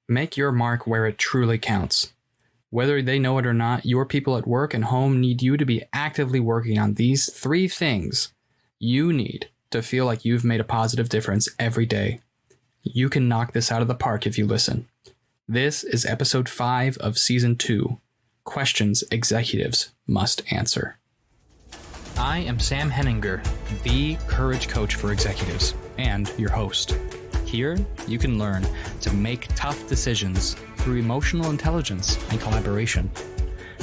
Make your mark where it truly counts. Whether they know it or not, your people at work and home need you to be actively working on these 3 things you need to feel like you've made a positive difference every day. You can knock this out of the park if you listen. This is episode 5 of season 2, Questions Executives Must Answer. I am Sam Henninger, the courage coach for executives, and your host. Here, you can learn to make tough decisions through emotional intelligence and collaboration,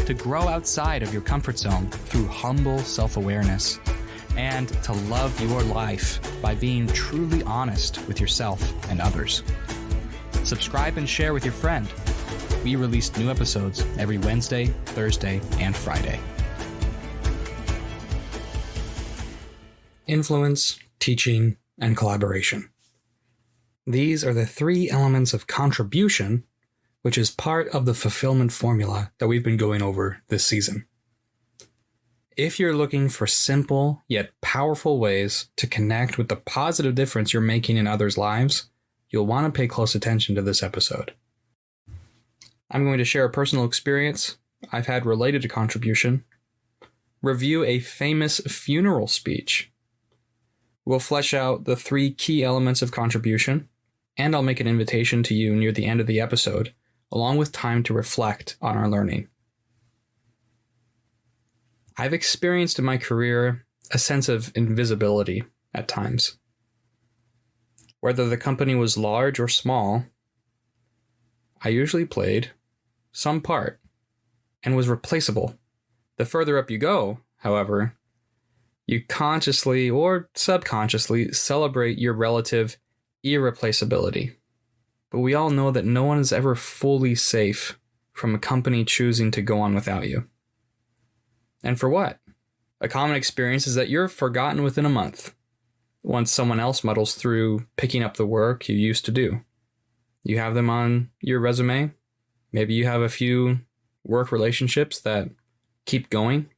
to grow outside of your comfort zone through humble self-awareness, and to love your life by being truly honest with yourself and others. Subscribe and share with your friend. We release new episodes every Wednesday, Thursday, and Friday. Influence, teaching, and collaboration. These are the 3 elements of contribution, which is part of the fulfillment formula that we've been going over this season. If you're looking for simple yet powerful ways to connect with the positive difference you're making in others' lives, you'll want to pay close attention to this episode. I'm going to share a personal experience I've had related to contribution, review a famous funeral speech. We'll flesh out the 3 key elements of contribution, and I'll make an invitation to you near the end of the episode, along with time to reflect on our learning. I've experienced in my career a sense of invisibility at times. Whether the company was large or small, I usually played some part and was replaceable. The further up you go, however, you consciously or subconsciously celebrate your relative irreplaceability. But we all know that no one is ever fully safe from a company choosing to go on without you. And for what? A common experience is that you're forgotten within a month, once someone else muddles through picking up the work you used to do. You have them on your resume. Maybe you have a few work relationships that keep going.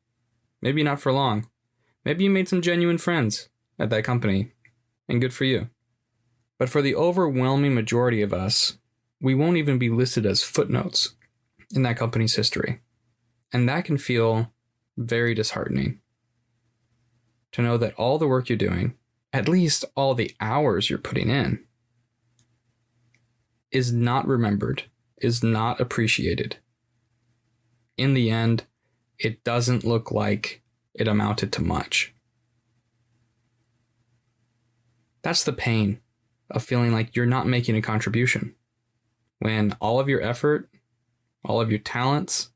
Maybe not for long. Maybe you made some genuine friends at that company, and good for you. But for the overwhelming majority of us, we won't even be listed as footnotes in that company's history. And that can feel very disheartening. To know that all the work you're doing, at least all the hours you're putting in, is not remembered, is not appreciated. In the end, it doesn't look like it amounted to much. That's the pain of feeling like you're not making a contribution, when all of your effort, all of your talents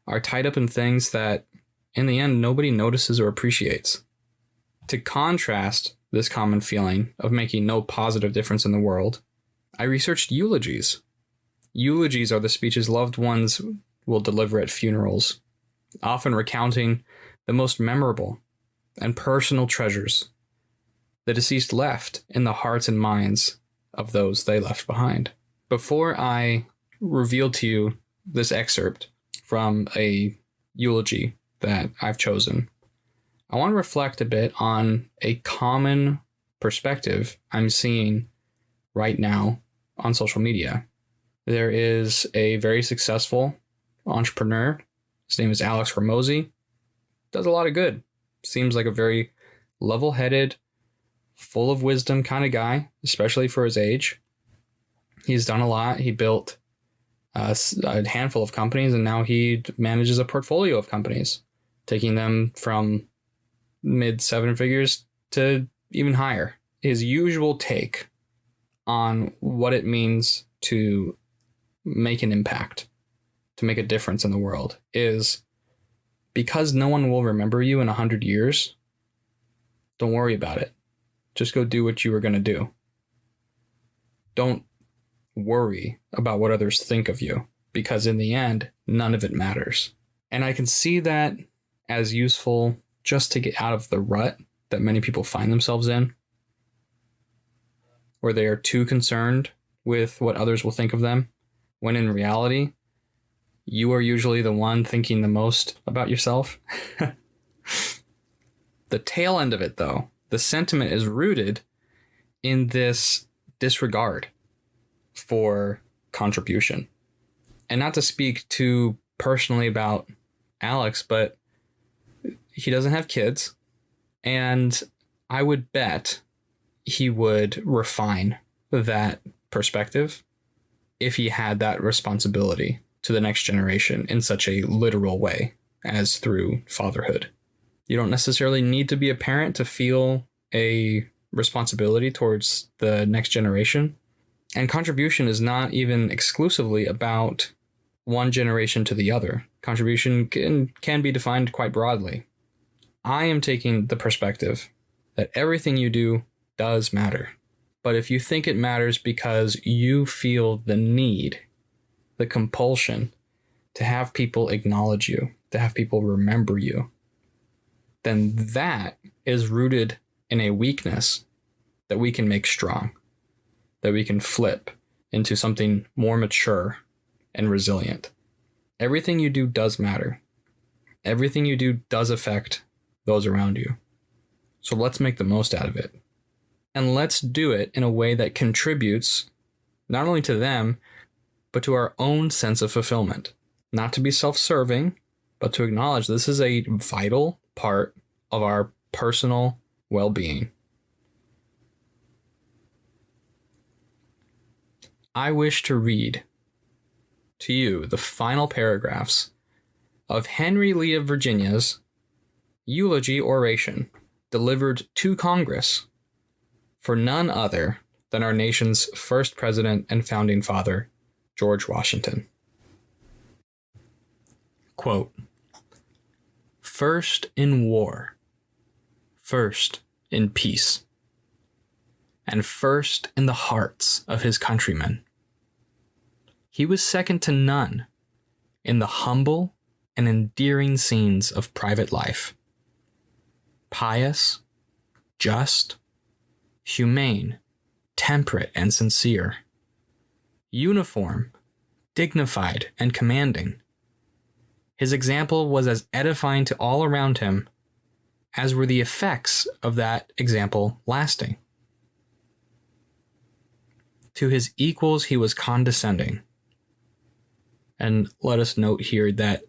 are tied up in things that, in the end, nobody notices or appreciates. To contrast this common feeling of making no positive difference in the world, I researched eulogies. Eulogies are the speeches loved ones will deliver at funerals, often recounting the most memorable and personal treasures the deceased left in the hearts and minds of those they left behind. Before I reveal to you this excerpt from a eulogy that I've chosen, I want to reflect a bit on a common perspective I'm seeing right now on social media. There is a very successful entrepreneur. His name is Alex Hormozi. Does a lot of good. Seems like a very level-headed, full of wisdom kind of guy, especially for his age. He's done a lot. He built a handful of companies, and now he manages a portfolio of companies, taking them from mid 7 figures to even higher. His usual take on what it means to make an impact, to make a difference in the world, is because no one will remember you in 100 years, don't worry about it. Just go do what you were going to do. Don't worry about what others think of you, because in the end, none of it matters. And I can see that as useful just to get out of the rut that many people find themselves in, where they are too concerned with what others will think of them, when in reality, you are usually the one thinking the most about yourself. The tail end of it, though, the sentiment is rooted in this disregard for contribution. And not to speak too personally about Alex, but he doesn't have kids. And I would bet he would refine that perspective if he had that responsibility to the next generation in such a literal way as through fatherhood. You don't necessarily need to be a parent to feel a responsibility towards the next generation. And contribution is not even exclusively about one generation to the other. Contribution can be defined quite broadly. I am taking the perspective that everything you do does matter. But if you think it matters because you feel the need, the compulsion to have people acknowledge you, to have people remember you, then that is rooted in a weakness that we can make strong, that we can flip into something more mature and resilient. Everything you do does matter. Everything you do does affect those around you. So let's make the most out of it. And let's do it in a way that contributes not only to them, but to our own sense of fulfillment. Not to be self-serving, but to acknowledge this is a vital part of our personal well-being. I wish to read to you the final paragraphs of Henry Lee of Virginia's eulogy oration delivered to Congress for none other than our nation's first president and founding father, George Washington. Quote, "First in war, first in peace, and first in the hearts of his countrymen, he was second to none in the humble and endearing scenes of private life. Pious, just, humane, temperate, and sincere, uniform, dignified, and commanding. His example was as edifying to all around him as were the effects of that example lasting. To his equals he was condescending." And let us note here that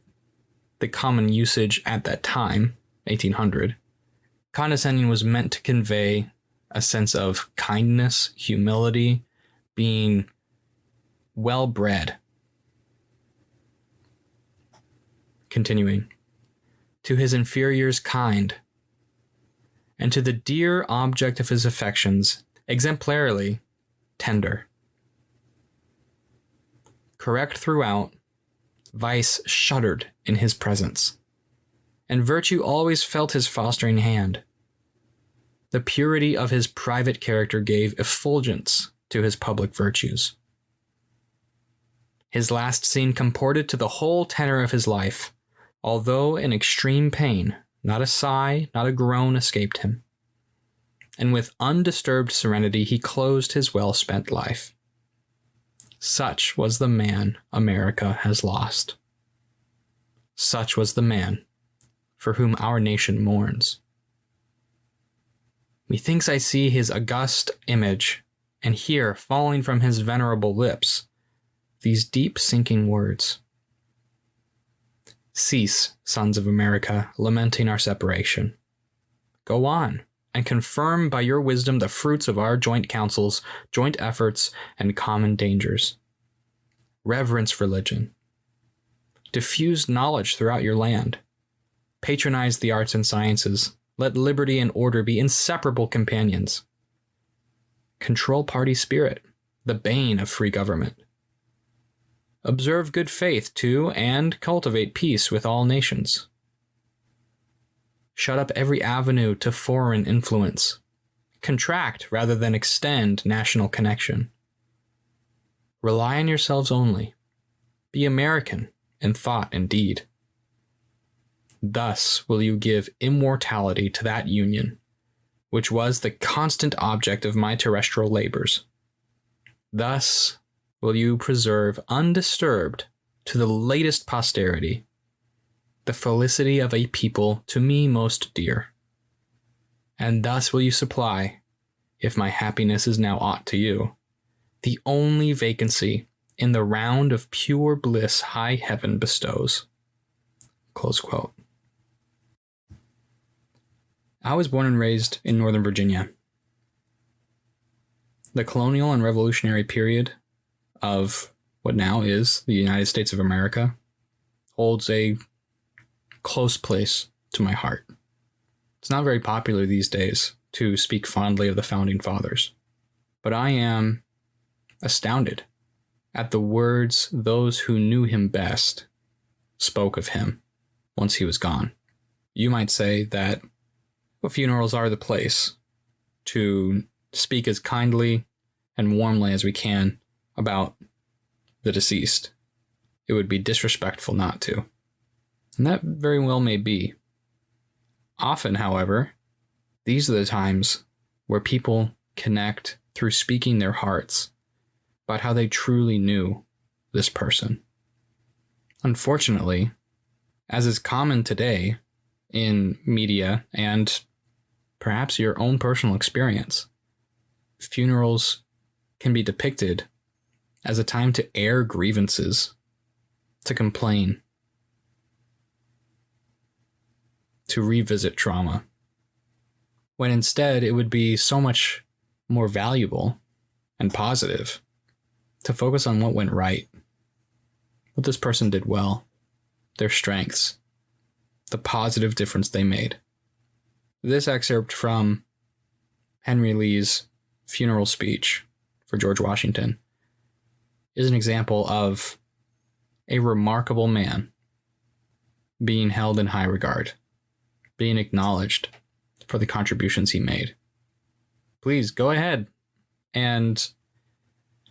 the common usage at that time, 1800, condescending was meant to convey a sense of kindness, humility, being well-bred. Continuing, "To his inferiors kind, and to the dear object of his affections exemplarily tender. Correct throughout, vice shuddered in his presence, and virtue always felt his fostering hand. The purity of his private character gave effulgence to his public virtues. His last scene comported to the whole tenor of his life, although in extreme pain, not a sigh, not a groan escaped him. And with undisturbed serenity he closed his well-spent life. Such was the man America has lost. Such was the man for whom our nation mourns. Methinks I see his august image, and hear, falling from his venerable lips, these deep-sinking words. Cease, sons of America, lamenting our separation. Go on, and confirm by your wisdom the fruits of our joint counsels, joint efforts, and common dangers. Reverence religion. Diffuse knowledge throughout your land. Patronize the arts and sciences. Let liberty and order be inseparable companions. Control party spirit, the bane of free government. Observe good faith to and cultivate peace with all nations. Shut up every avenue to foreign influence. Contract rather than extend national connection. Rely on yourselves only. Be American in thought and deed. Thus will you give immortality to that union, which was the constant object of my terrestrial labors. Thus will you preserve undisturbed to the latest posterity the felicity of a people to me most dear. And thus will you supply, if my happiness is now aught to you, the only vacancy in the round of pure bliss high heaven bestows. Close quote. I was born and raised in Northern Virginia. The colonial and revolutionary period of what now is the United States of America holds a close place to my heart. It's not very popular these days to speak fondly of the Founding Fathers, but I am astounded at the words those who knew him best spoke of him once he was gone. You might say that funerals are the place to speak as kindly and warmly as we can about the deceased. It would be disrespectful not to. And that very well may be. Often, however, these are the times where people connect through speaking their hearts about how they truly knew this person. Unfortunately, as is common today in media and perhaps your own personal experience, funerals can be depicted as a time to air grievances, to complain, to revisit trauma, when instead it would be so much more valuable and positive to focus on what went right, what this person did well, their strengths, the positive difference they made. This excerpt from Henry Lee's funeral speech for George Washington is an example of a remarkable man being held in high regard, being acknowledged for the contributions he made. Please go ahead and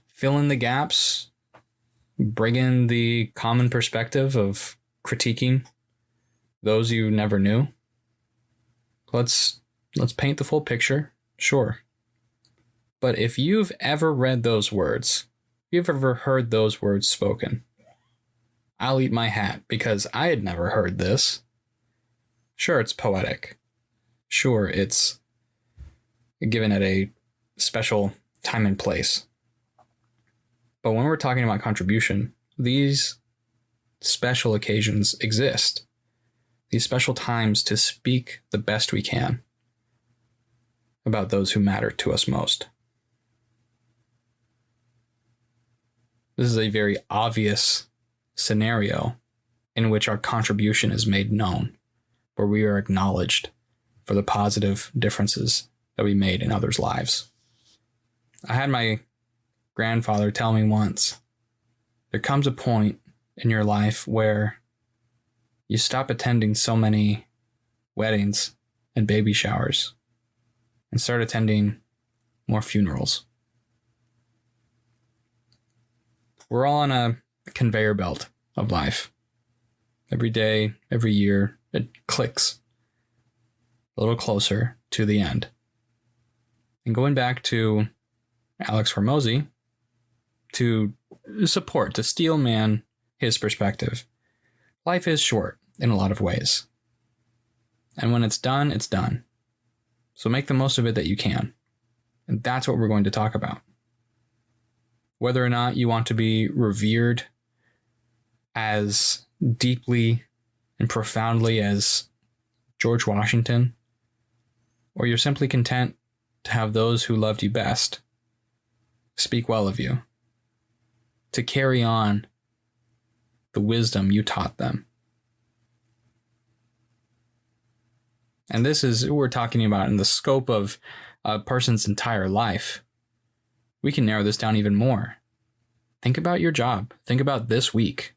fill in the gaps, bring in the common perspective of critiquing those you never knew. Let's paint the full picture, sure. But if you've ever read those words, if you've ever heard those words spoken, I'll eat my hat because I had never heard this. Sure, it's poetic. Sure, it's given at a special time and place. But when we're talking about contribution, these special occasions exist. These special times to speak the best we can about those who matter to us most. This is a very obvious scenario in which our contribution is made known, where we are acknowledged for the positive differences that we made in others' lives. I had my grandfather tell me once, there comes a point in your life where you stop attending so many weddings and baby showers and start attending more funerals. We're all on a conveyor belt of life. Every day, every year, it clicks a little closer to the end. And going back to Alex Hormozy, to support, to steel man his perspective, life is short in a lot of ways. And when it's done, it's done. So make the most of it that you can. And that's what we're going to talk about. Whether or not you want to be revered as deeply and profoundly as George Washington, or you're simply content to have those who loved you best speak well of you, to carry on the wisdom you taught them. And this is what we're talking about in the scope of a person's entire life. We can narrow this down even more. Think about your job. Think about this week.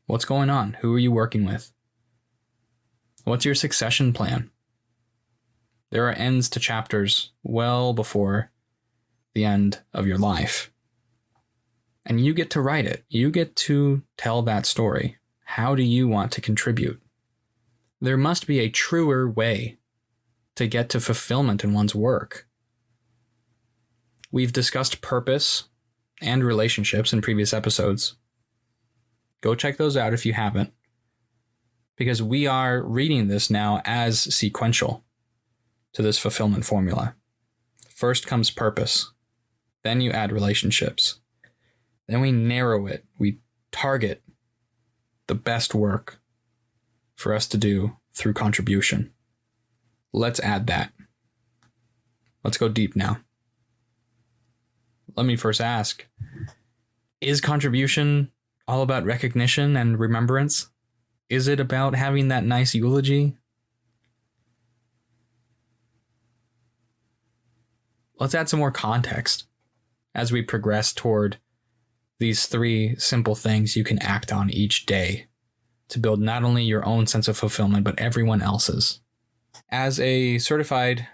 What's going on? Who are you working with? What's your succession plan? There are ends to chapters well before the end of your life. And you get to write it. You get to tell that story. How do you want to contribute? There must be a truer way to get to fulfillment in one's work. We've discussed purpose and relationships in previous episodes. Go check those out if you haven't, because we are reading this now as sequential to this fulfillment formula. First comes purpose, then you add relationships, Then we narrow it. We target the best work for us to do through contribution. Let's add that. Let's go deep now. Let me first ask, is contribution all about recognition and remembrance? Is it about having that nice eulogy? Let's add some more context as we progress toward these 3 simple things you can act on each day to build not only your own sense of fulfillment, but everyone else's. As a certified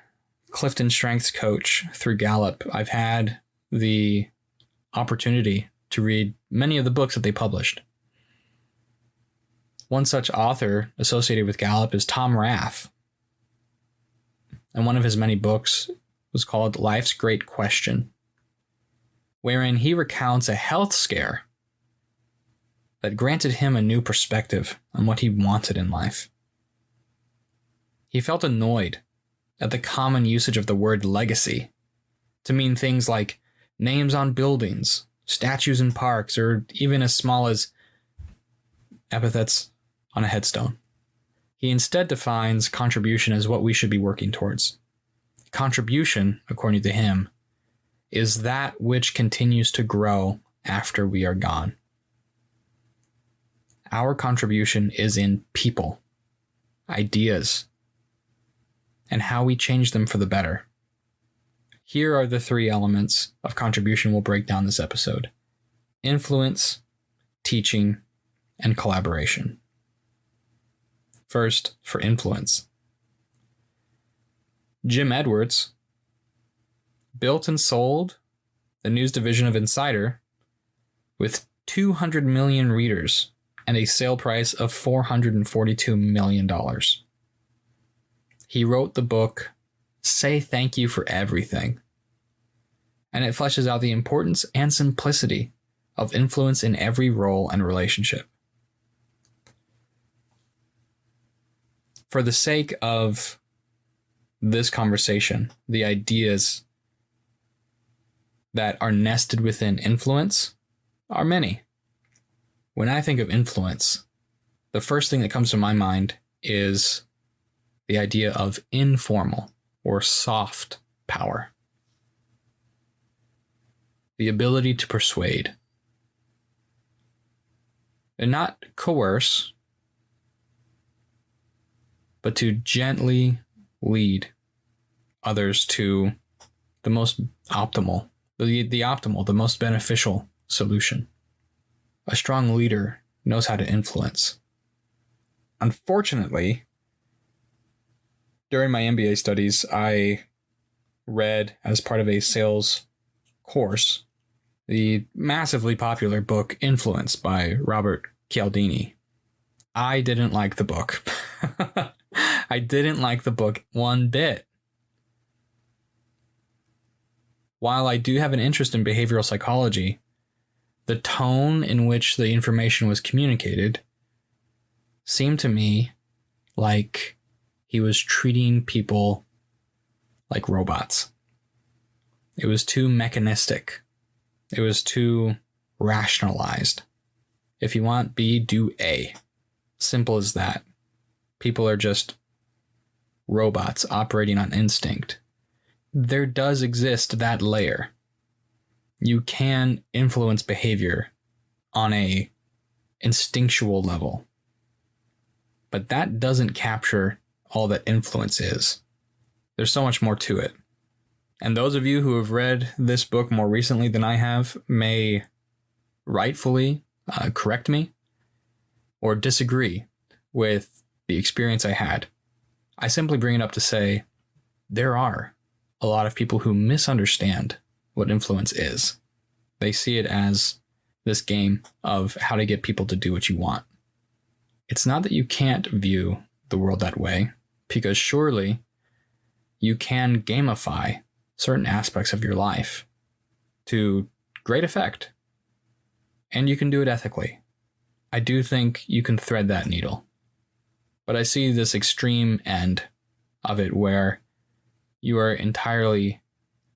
Clifton Strengths coach through Gallup, I've had the opportunity to read many of the books that they published. One such author associated with Gallup is Tom Rath. And one of his many books was called Life's Great Question, wherein he recounts a health scare that granted him a new perspective on what he wanted in life. He felt annoyed at the common usage of the word legacy to mean things like names on buildings, statues in parks, or even as small as epithets on a headstone. He instead defines contribution as what we should be working towards. Contribution, according to him, is that which continues to grow after we are gone. Our contribution is in people, ideas, and how we change them for the better. Here are the 3 elements of contribution we'll break down this episode: influence, teaching, and collaboration. First, for influence. Jim Edwards built and sold the news division of Insider with 200 million readers and a sale price of $442 million. He wrote the book, Say Thank You for Everything, and it fleshes out the importance and simplicity of influence in every role and relationship. For the sake of this conversation, the ideas that are nested within influence are many. When I think of influence, the first thing that comes to my mind is the idea of informal or soft power. The ability to persuade. And not coerce, but to gently lead others to the most optimal, the most beneficial solution. A strong leader knows how to influence. Unfortunately, during my MBA studies, I read, as part of a sales course, the massively popular book Influence by Robert Cialdini. I didn't like the book. I didn't like the book one bit. While I do have an interest in behavioral psychology, the tone in which the information was communicated seemed to me like he was treating people like robots. It was too mechanistic. It was too rationalized. If you want B, do A. Simple as that. People are just robots operating on instinct. There does exist that layer. You can influence behavior on a instinctual level. But that doesn't capture all that influence is. There's so much more to it. And those of you who have read this book more recently than I have may rightfully correct me or disagree with the experience I had. I simply bring it up to say there are a lot of people who misunderstand what influence is. They see it as this game of how to get people to do what you want. It's not that you can't view the world that way, because surely you can gamify certain aspects of your life to great effect, and you can do it ethically. I do think you can thread that needle. But I see this extreme end of it where you are entirely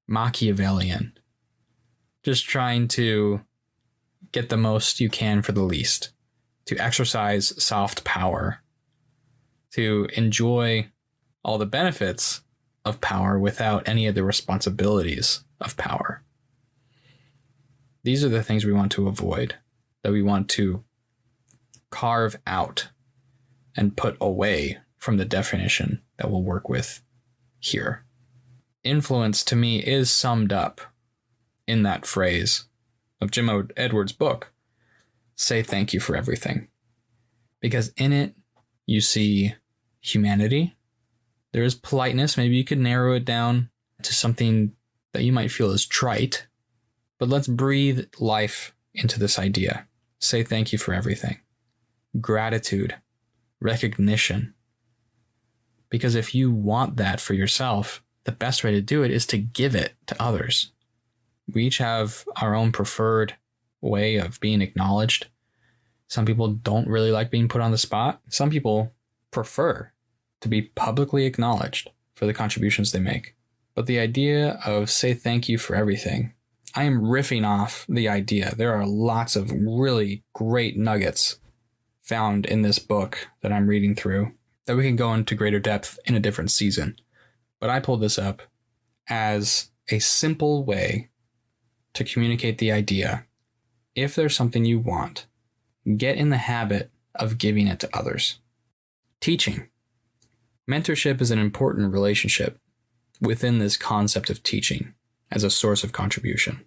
Machiavellian, just trying to get the most you can for the least, to exercise soft power, to enjoy all the benefits of power without any of the responsibilities of power. These are the things we want to avoid, that we want to carve out and put away from the definition that we'll work with here. Influence, to me, is summed up in that phrase of Jim Edwards' book, Say Thank You for Everything. Because in it, you see humanity. There is politeness. Maybe you could narrow it down to something that you might feel is trite. But let's breathe life into this idea. Say thank you for everything. Gratitude. Recognition. Because if you want that for yourself, the best way to do it is to give it to others. We each have our own preferred way of being acknowledged. Some people don't really like being put on the spot. Some people prefer to be publicly acknowledged for the contributions they make. But the idea of say thank you for everything, I am riffing off the idea. There are lots of really great nuggets found in this book that I'm reading through that we can go into greater depth in a different season. But I pulled this up as a simple way to communicate the idea. If there's something you want, get in the habit of giving it to others. Teaching. Mentorship is an important relationship within this concept of teaching as a source of contribution.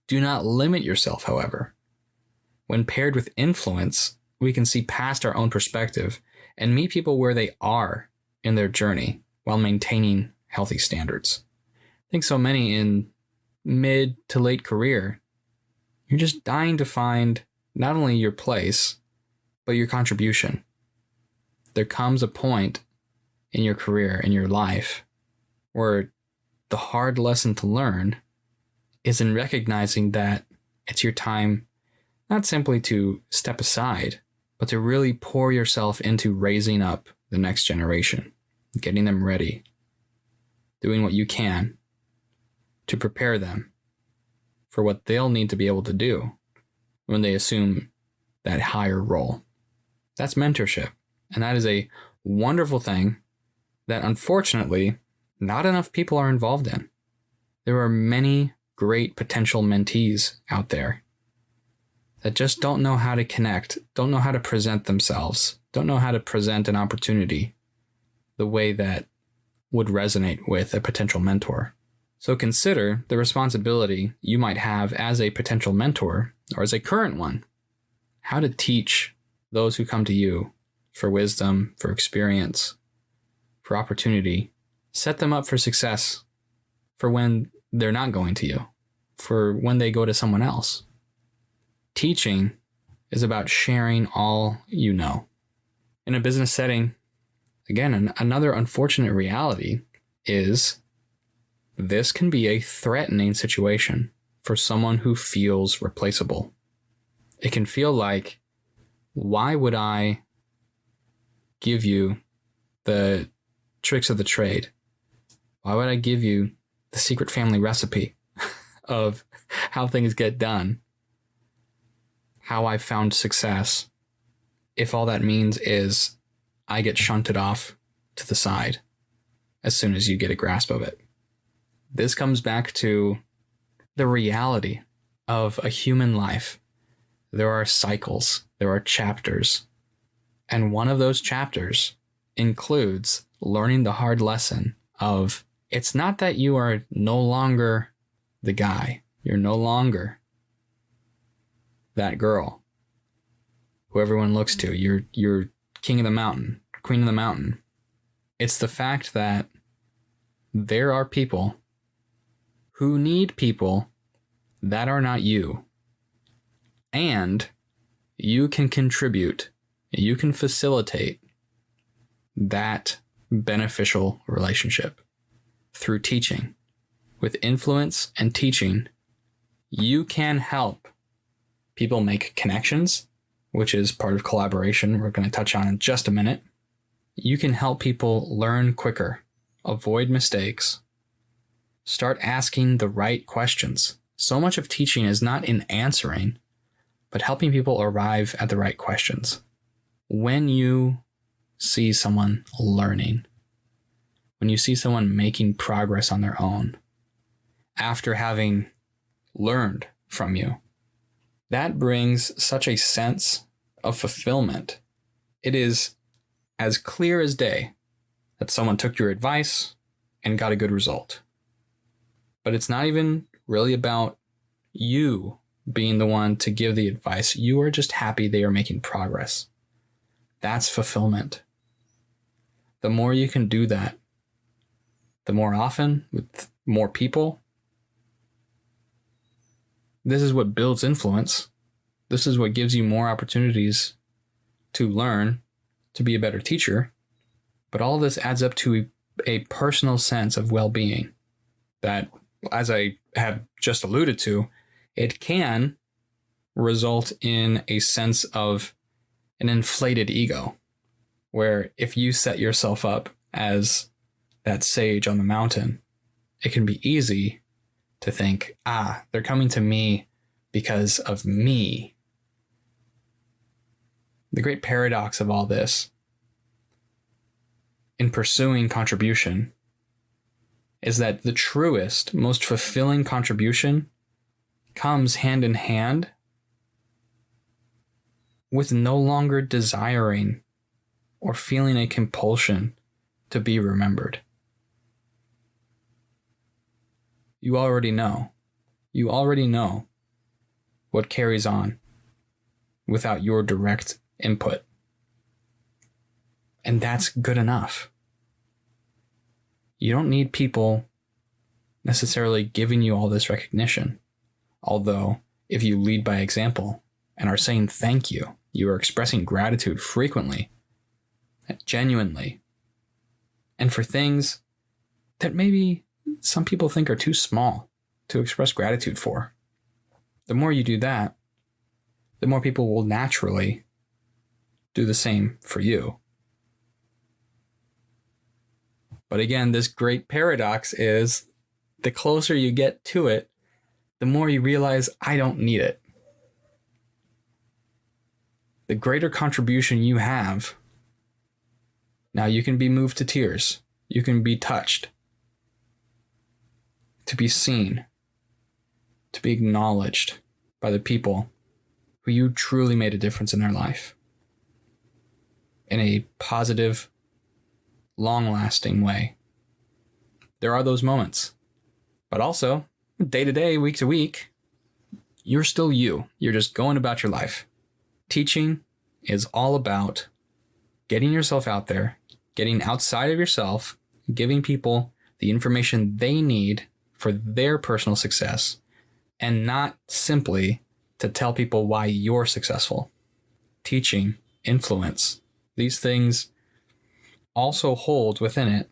Do not limit yourself, however. When paired with influence, we can see past our own perspective and meet people where they are in their journey while maintaining healthy standards. I think so many in mid to late career, you're just dying to find not only your place, but your contribution. There comes a point in your career, in your life, where the hard lesson to learn is in recognizing that it's your time not simply to step aside, but to really pour yourself into raising up the next generation, getting them ready, doing what you can to prepare them for what they'll need to be able to do when they assume that higher role. That's mentorship. And that is a wonderful thing that unfortunately not enough people are involved in. There are many great potential mentees out there that just don't know how to connect, don't know how to present themselves, don't know how to present an opportunity the way that would resonate with a potential mentor. So consider the responsibility you might have as a potential mentor or as a current one, how to teach those who come to you for wisdom, for experience, for opportunity. Set them up for success for when they're not going to you, for when they go to someone else. Teaching is about sharing all you know. In a business setting, again, another unfortunate reality is this can be a threatening situation for someone who feels replaceable. It can feel like, why would I give you the tricks of the trade? Why would I give you the secret family recipe of how things get done, how I found success, if all that means is I get shunted off to the side as soon as you get a grasp of it? This comes back to the reality of a human life. There are cycles, there are chapters, and one of those chapters includes learning the hard lesson of it's not that you are no longer the guy, you're no longer that girl who everyone looks to, you're king of the mountain, queen of the mountain. It's the fact that there are people who need people that are not you. And you can contribute, you can facilitate that beneficial relationship through teaching. With influence and teaching, you can help people make connections, which is part of collaboration we're going to touch on in just a minute. You can help people learn quicker, avoid mistakes, start asking the right questions So much of teaching is not in answering, but helping people arrive at the right questions. When you see someone learning, when you see someone making progress on their own, after having learned from you, that brings such a sense of fulfillment. It is as clear as day that someone took your advice and got a good result. But it's not even really about you being the one to give the advice. You are just happy they are making progress. That's fulfillment. The more you can do that, the more often with more people, this is what builds influence. This is what gives you more opportunities to learn, to be a better teacher. But all this adds up to a personal sense of well-being that, as I have just alluded to, it can result in a sense of an inflated ego, where if you set yourself up as that sage on the mountain, it can be easy to think, they're coming to me because of me. The great paradox of all this in pursuing contribution is that the truest, most fulfilling contribution comes hand in hand with no longer desiring or feeling a compulsion to be remembered. You already know. You already know what carries on without your direct input. And that's good enough. You don't need people necessarily giving you all this recognition. Although, if you lead by example and are saying thank you, you are expressing gratitude frequently, genuinely, and for things that maybe some people think are too small to express gratitude for. The more you do that, the more people will naturally do the same for you. But again, this great paradox is the closer you get to it, the more you realize I don't need it. The greater contribution you have, now you can be moved to tears. You can be touched. To be seen. To be acknowledged by the people who you truly made a difference in their life. In a positive, long-lasting way. There are those moments. But also, day to day, week to week, you're still you. You're just going about your life. Teaching is all about getting yourself out there, getting outside of yourself, giving people the information they need for their personal success, and not simply to tell people why you're successful. Teaching, influence, these things also hold within it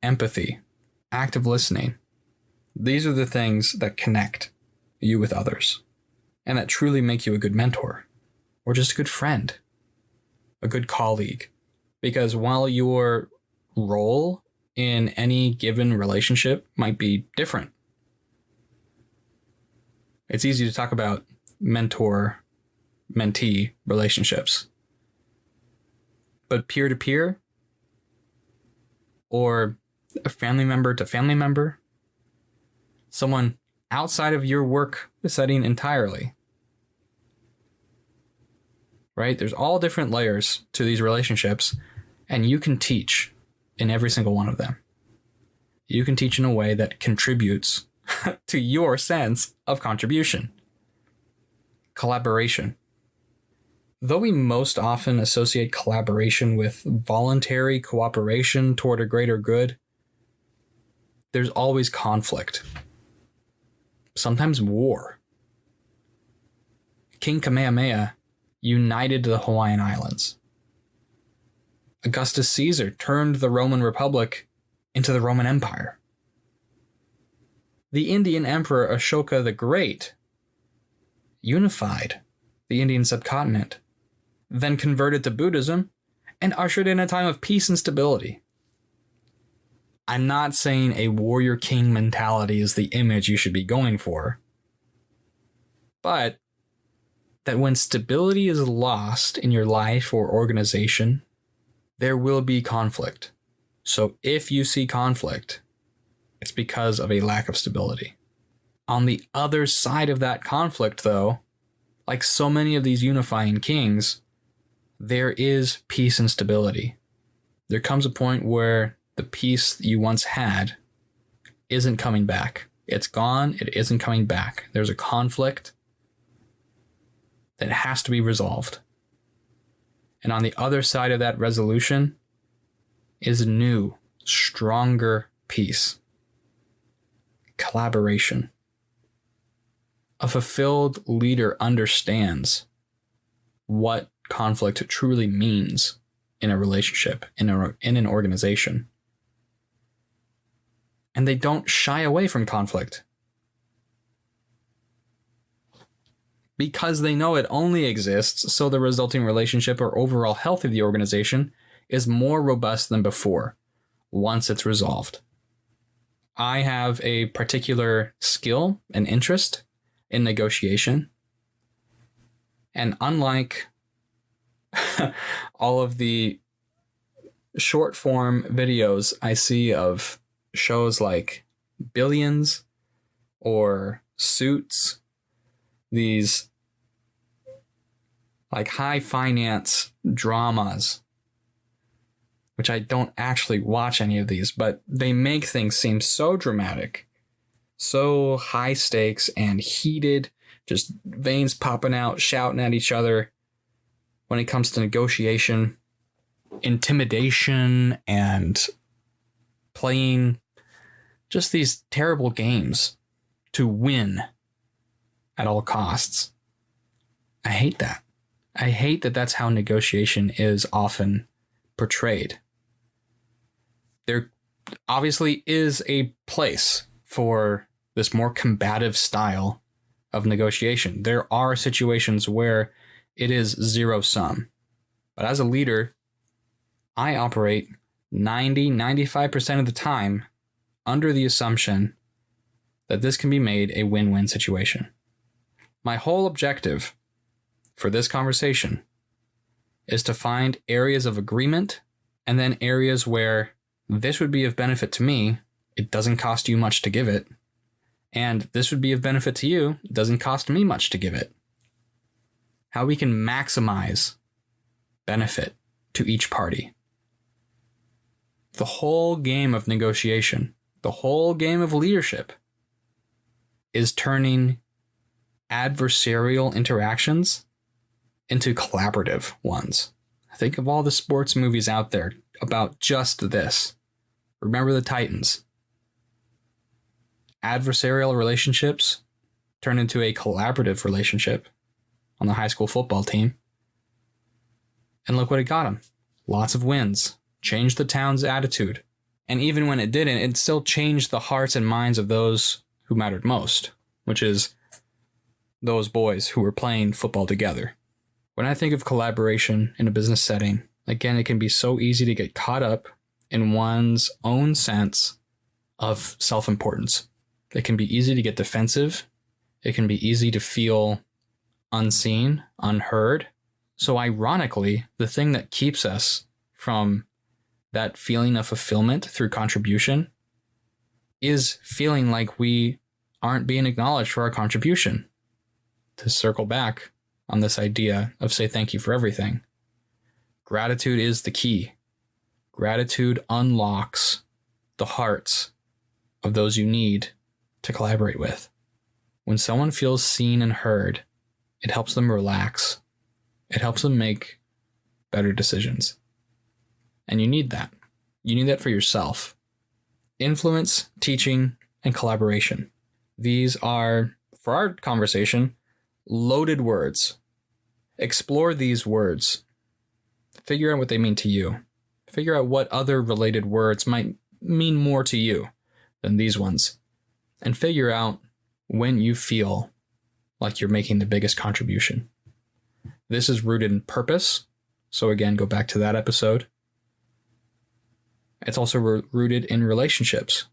empathy, active listening. These are the things that connect you with others and that truly make you a good mentor or just a good friend, a good colleague. Because while your role in any given relationship might be different, it's easy to talk about mentor-mentee relationships. But peer-to-peer or a family member to family member, someone outside of your work setting entirely, right? There's all different layers to these relationships, and you can teach in every single one of them. You can teach in a way that contributes to your sense of contribution. Collaboration. Though we most often associate collaboration with voluntary cooperation toward a greater good, there's always conflict. Sometimes war. King Kamehameha united the Hawaiian Islands. Augustus Caesar turned the Roman Republic into the Roman Empire. The Indian Emperor Ashoka the Great unified the Indian subcontinent, then converted to Buddhism, and ushered in a time of peace and stability. I'm not saying a warrior king mentality is the image you should be going for, but that when stability is lost in your life or organization, there will be conflict. So if you see conflict, it's because of a lack of stability. On the other side of that conflict, though, like so many of these unifying kings, there is peace and stability. There comes a point where the peace you once had isn't coming back. It's gone. It isn't coming back. There's a conflict that has to be resolved. And on the other side of that resolution is new, stronger peace. Collaboration. A fulfilled leader understands what conflict truly means in a relationship, in an organization. And they don't shy away from conflict, because they know it only exists so the resulting relationship or overall health of the organization is more robust than before once it's resolved. I have a particular skill and interest in negotiation. And unlike all of the short form videos I see of shows like Billions or Suits, these like high finance dramas, which I don't actually watch any of these, but they make things seem so dramatic, so high stakes and heated, just veins popping out, shouting at each other when it comes to negotiation, intimidation, and playing just these terrible games to win at all costs. I hate that. I hate that that's how negotiation is often portrayed. There obviously is a place for this more combative style of negotiation. There are situations where it is zero sum. But as a leader, I operate 95% of the time under the assumption that this can be made a win-win situation. My whole objective for this conversation is to find areas of agreement and then areas where this would be of benefit to me, it doesn't cost you much to give it, and this would be of benefit to you, it doesn't cost me much to give it. How we can maximize benefit to each party. The whole game of negotiation, the whole game of leadership is turning adversarial interactions into collaborative ones. Think of all the sports movies out there about just this. Remember the Titans. Adversarial relationships turn into a collaborative relationship on the high school football team. And look what it got them. Lots of wins. Changed the town's attitude. And even when it didn't, it still changed the hearts and minds of those who mattered most, which is those boys who were playing football together. When I think of collaboration in a business setting, again, it can be so easy to get caught up in one's own sense of self-importance. It can be easy to get defensive. It can be easy to feel unseen, unheard. So ironically, the thing that keeps us from that feeling of fulfillment through contribution is feeling like we aren't being acknowledged for our contribution. To circle back on this idea of say thank you for everything, gratitude is the key. Gratitude unlocks the hearts of those you need to collaborate with. When someone feels seen and heard, it helps them relax. It helps them make better decisions. And you need that. You need that for yourself. Influence, teaching, and collaboration. These are, for our conversation, loaded words. Explore these words. Figure out what they mean to you. Figure out what other related words might mean more to you than these ones. And figure out when you feel like you're making the biggest contribution. This is rooted in purpose. So again, go back to that episode. It's also rooted in relationships.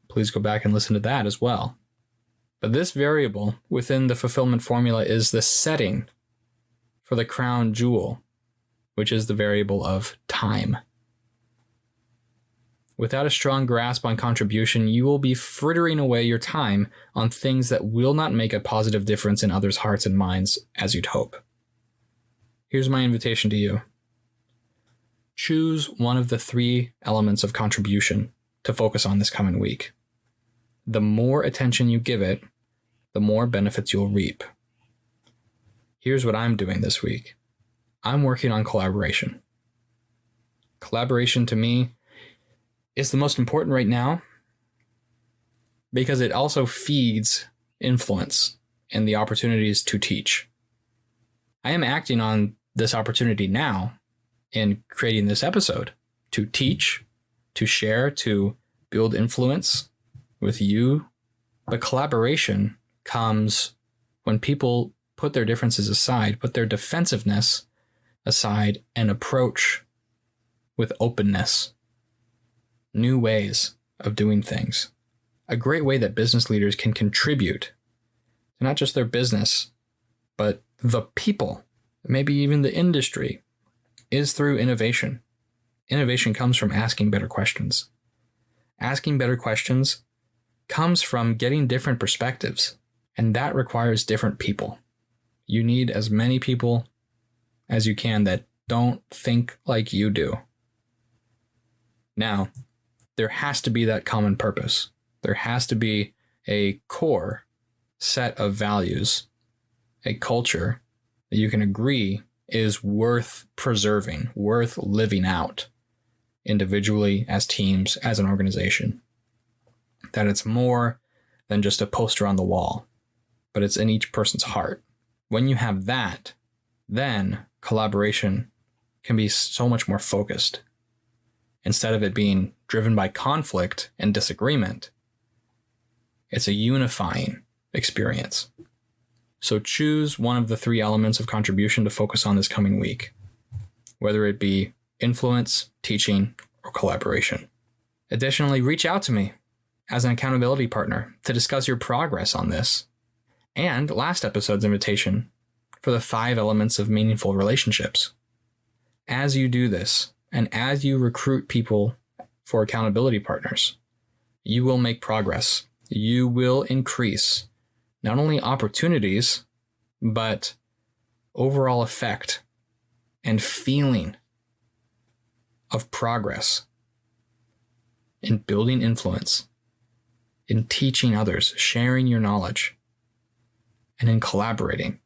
Please go back and listen to that as well. But this variable within the fulfillment formula is the setting for the crown jewel, which is the variable of time. Without a strong grasp on contribution, you will be frittering away your time on things that will not make a positive difference in others' hearts and minds as you'd hope. Here's my invitation to you. Choose one of the 3 elements of contribution to focus on this coming week. The more attention you give it, the more benefits you'll reap. Here's what I'm doing this week. I'm working on collaboration. Collaboration to me is the most important right now because it also feeds influence and the opportunities to teach. I am acting on this opportunity now in creating this episode to teach, to share, to build influence with you. But collaboration comes when people put their differences aside, put their defensiveness aside, and approach with openness new ways of doing things. A great way that business leaders can contribute to not just their business, but the people, maybe even the industry, is through innovation. Innovation comes from asking better questions. Asking better questions comes from getting different perspectives, and that requires different people. You need as many people as you can that don't think like you do. Now, there has to be that common purpose. There has to be a core set of values, a culture that you can agree is worth preserving, worth living out individually, as teams, as an organization. That it's more than just a poster on the wall, but it's in each person's heart. When you have that, then collaboration can be so much more focused. Instead of it being driven by conflict and disagreement, it's a unifying experience. So choose one of the 3 elements of contribution to focus on this coming week, whether it be influence, teaching, or collaboration. Additionally, reach out to me as an accountability partner to discuss your progress on this. And last episode's invitation for the 5 elements of meaningful relationships. As you do this, and as you recruit people for accountability partners, you will make progress. You will increase not only opportunities, but overall effect and feeling of progress in building influence, in teaching others, sharing your knowledge, and in collaborating.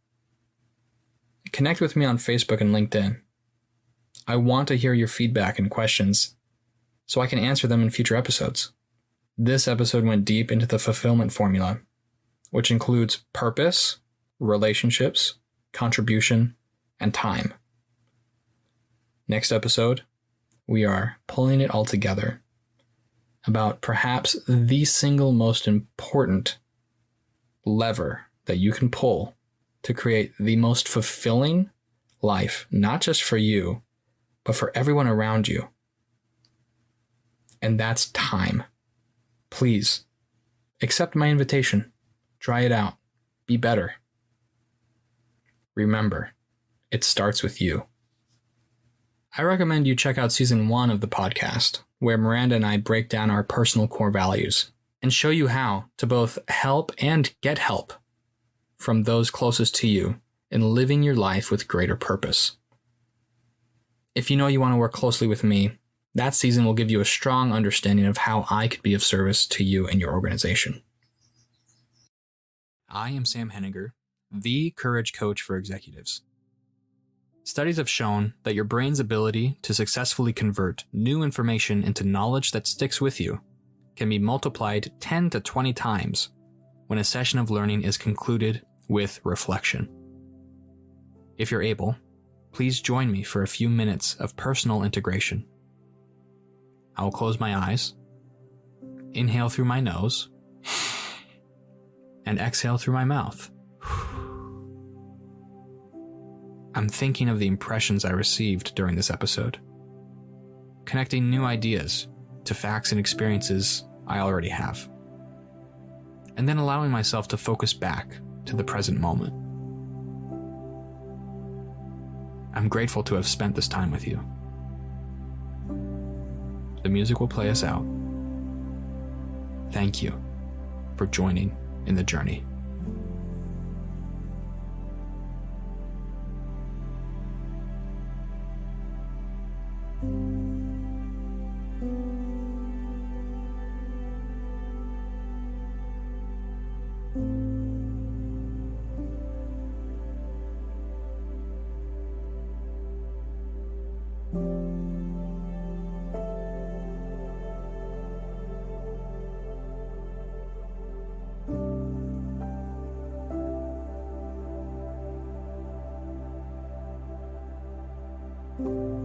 Connect with me on Facebook and LinkedIn. I want to hear your feedback and questions so I can answer them in future episodes. This episode went deep into the fulfillment formula, which includes purpose, relationships, contribution, and time. Next episode, we are pulling it all together about perhaps the single most important lever that you can pull to create the most fulfilling life, not just for you, but for everyone around you. And that's time. Please, accept my invitation. Try it out. Be better. Remember, it starts with you. I recommend you check out season 1 of the podcast, where Miranda and I break down our personal core values and show you how to both help and get help from those closest to you in living your life with greater purpose. If you know you want to work closely with me, that season will give you a strong understanding of how I could be of service to you and your organization. I am Sam Henniger, the Courage Coach for Executives. Studies have shown that your brain's ability to successfully convert new information into knowledge that sticks with you can be multiplied 10 to 20 times when a session of learning is concluded with reflection. If you're able, please join me for a few minutes of personal integration. I will close my eyes, inhale through my nose, and exhale through my mouth. I'm thinking of the impressions I received during this episode, connecting new ideas to facts and experiences I already have. and then allowing myself to focus back to the present moment. I'm grateful to have spent this time with you. The music will play us out. Thank you for joining in the journey. You